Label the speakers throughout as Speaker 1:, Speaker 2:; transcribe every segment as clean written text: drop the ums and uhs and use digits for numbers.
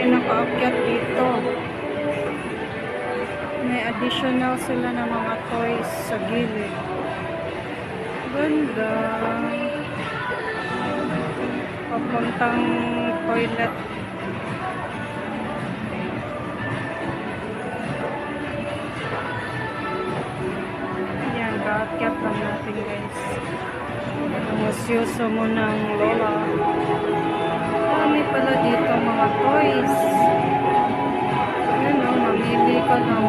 Speaker 1: pinakaakyat dito. May additional sila na mga toys sa gilid. Ganda. Papuntang toilet. Yan, kaakyat lang natin guys. Musyoso mo ng lola. Dami pala dito mga toys. Yan o, mamili ka lang.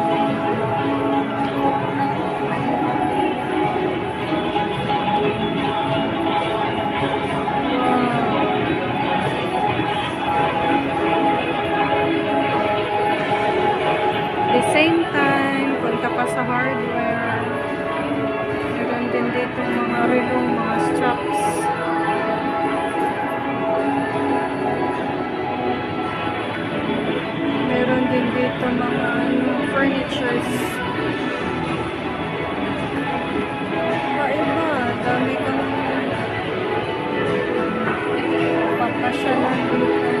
Speaker 1: The same time, punta pa sa hardware. Meron din dito mga relo, mga straps. Meron din dito mga furnitures. Iba-iba, dami kang papasyalan dito.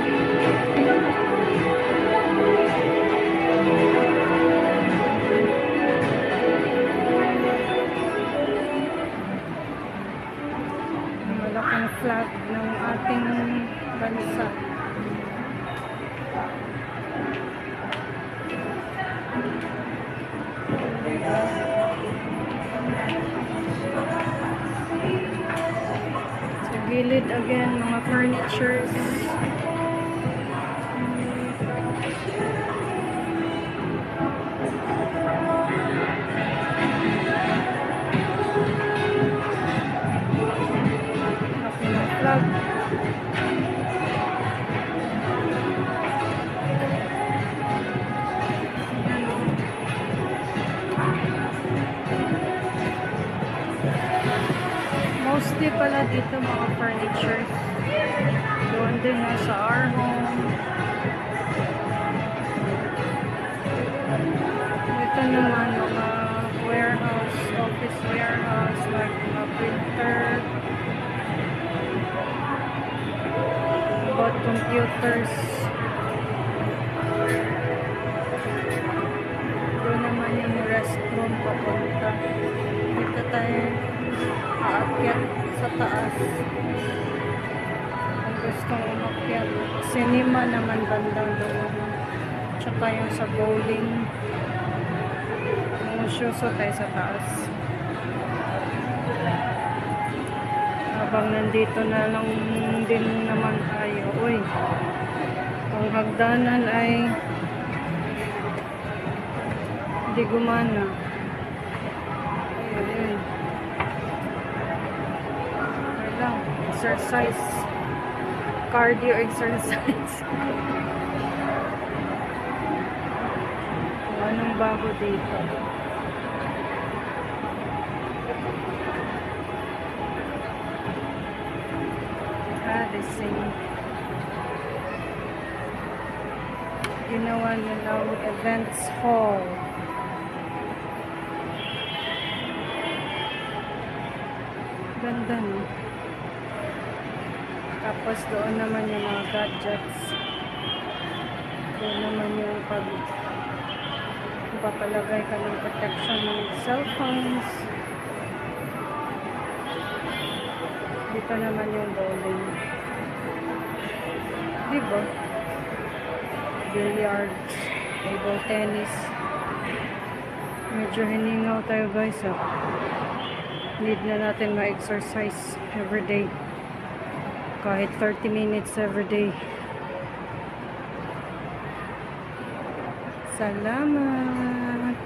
Speaker 1: Malaking flag ng ating bansa. Sa gilid again, mga furnitures. Flag. Mostly pala dito mga furnitures. Doon din na sa our home. Ito naman mga warehouse, office warehouse, like mga printer, about computers. Doon naman yung restroom papunta. Dito tayo aakyat sa taas. Kung gustong umakyat. Cinema naman bandang doon. Tsaka yung sa bowling. Musyoso tayo sa taas. Habang nandito na lang din naman tayo. Uy, ang hagdanan ay hindi gumana. Ayun. Lang, exercise. Cardio exercise. Anong bago dito? The same. Ginawa nilang events hall. Ganda, no? Tapos doon naman yung mga gadgets. Doon naman yung papalagay ka ng protection ng cellphones. Dito naman yung bowling. Diba? Billiards, table tennis. Medyo hiningaw tayo guys. Need na natin ma-exercise everyday. Kahit 30 minutes everyday. Salamat!